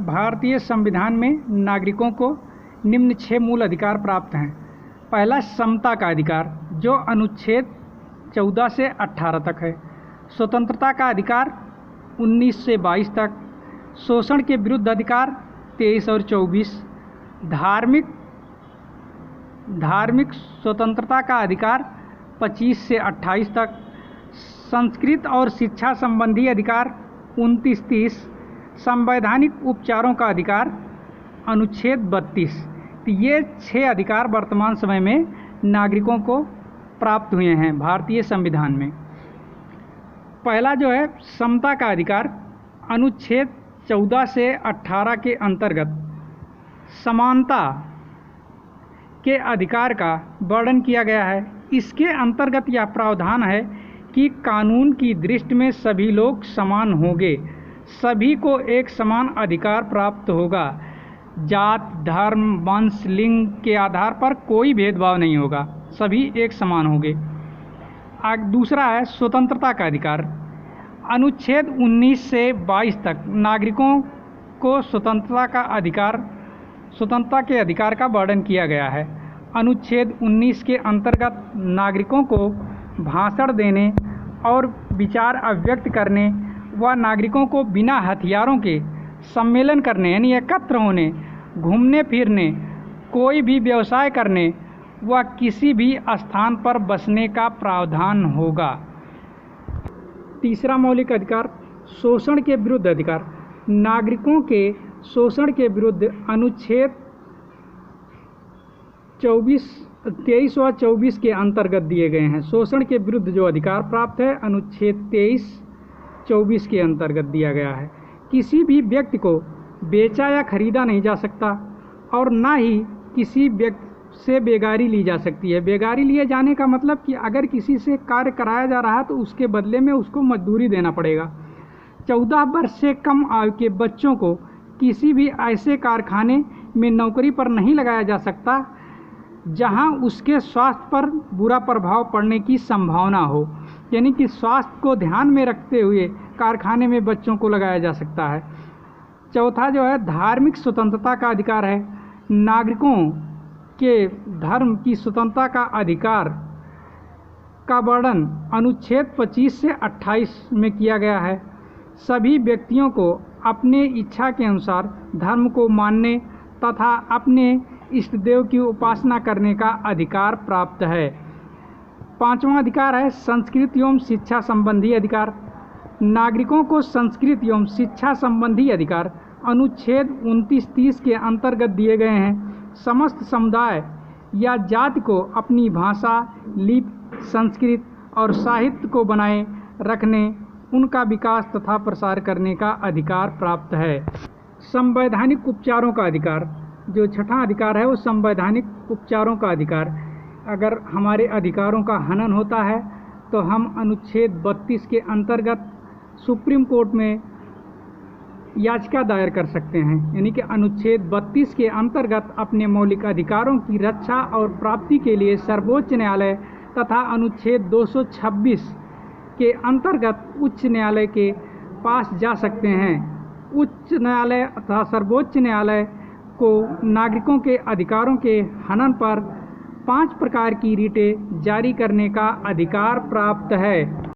भारतीय संविधान में नागरिकों को निम्न 6 मूल अधिकार प्राप्त हैं। पहला, समता का अधिकार, जो अनुच्छेद 14 से 18 तक है। स्वतंत्रता का अधिकार 19 से 22 तक। शोषण के विरुद्ध अधिकार 23 और 24। धार्मिक स्वतंत्रता का अधिकार 25 से 28 तक। संस्कृत और शिक्षा संबंधी अधिकार 29-30। संवैधानिक उपचारों का अधिकार अनुच्छेद 32। तो ये 6 अधिकार वर्तमान समय में नागरिकों को प्राप्त हुए हैं भारतीय संविधान में। पहला जो है समता का अधिकार, अनुच्छेद 14 से 18 के अंतर्गत समानता के अधिकार का वर्णन किया गया है। इसके अंतर्गत यह प्रावधान है कि कानून की दृष्टि में सभी लोग समान होंगे, सभी को एक समान अधिकार प्राप्त होगा। जात, धर्म, वंश, लिंग के आधार पर कोई भेदभाव नहीं होगा, सभी एक समान होंगे। दूसरा है स्वतंत्रता का अधिकार, अनुच्छेद 19 से 22 तक नागरिकों को स्वतंत्रता के अधिकार का वर्णन किया गया है। अनुच्छेद 19 के अंतर्गत नागरिकों को भाषण देने और विचार अभिव्यक्त करने व नागरिकों को बिना हथियारों के सम्मेलन करने यानी एकत्र होने, घूमने फिरने, कोई भी व्यवसाय करने व किसी भी स्थान पर बसने का प्रावधान होगा। तीसरा मौलिक अधिकार, शोषण के विरुद्ध अधिकार, नागरिकों के शोषण के विरुद्ध अनुच्छेद 23 व 24 के अंतर्गत दिए गए हैं। शोषण के विरुद्ध जो अधिकार प्राप्त है अनुच्छेद 23-24 के अंतर्गत दिया गया है। किसी भी व्यक्ति को बेचा या खरीदा नहीं जा सकता और ना ही किसी व्यक्ति से बेगारी ली जा सकती है। बेगारी लिए जाने का मतलब कि अगर किसी से कार्य कराया जा रहा है तो उसके बदले में उसको मजदूरी देना पड़ेगा। 14 वर्ष से कम आयु के बच्चों को किसी भी ऐसे कारखाने में नौकरी पर नहीं लगाया जा सकता जहां उसके स्वास्थ्य पर बुरा प्रभाव पड़ने की संभावना हो, यानी कि स्वास्थ्य को ध्यान में रखते हुए कारखाने में बच्चों को लगाया जा सकता है। चौथा जो है धार्मिक स्वतंत्रता का अधिकार है। नागरिकों के धर्म की स्वतंत्रता का अधिकार का वर्णन अनुच्छेद 25 से 28 में किया गया है। सभी व्यक्तियों को अपने इच्छा के अनुसार धर्म को मानने तथा अपने इष्ट देव की उपासना करने का अधिकार प्राप्त है। पांचवा अधिकार है संस्कृत एवं शिक्षा संबंधी अधिकार। नागरिकों को संस्कृत एवं शिक्षा संबंधी अधिकार अनुच्छेद 29-30 के अंतर्गत दिए गए हैं। समस्त समुदाय या जाति को अपनी भाषा, लिपि, संस्कृत और साहित्य को बनाए रखने, उनका विकास तथा प्रसार करने का अधिकार प्राप्त है। संवैधानिक उपचारों का अधिकार, जो छठा अधिकार है वो संवैधानिक उपचारों का अधिकार। अगर हमारे अधिकारों का हनन होता है तो हम अनुच्छेद 32 के अंतर्गत सुप्रीम कोर्ट में याचिका दायर कर सकते हैं, यानी कि अनुच्छेद 32 के अंतर्गत अपने मौलिक अधिकारों की रक्षा और प्राप्ति के लिए सर्वोच्च न्यायालय तथा अनुच्छेद 226 के अंतर्गत उच्च न्यायालय के पास जा सकते हैं। उच्च न्यायालय तथा सर्वोच्च न्यायालय को नागरिकों के अधिकारों के हनन पर 5 प्रकार की रिटें जारी करने का अधिकार प्राप्त है।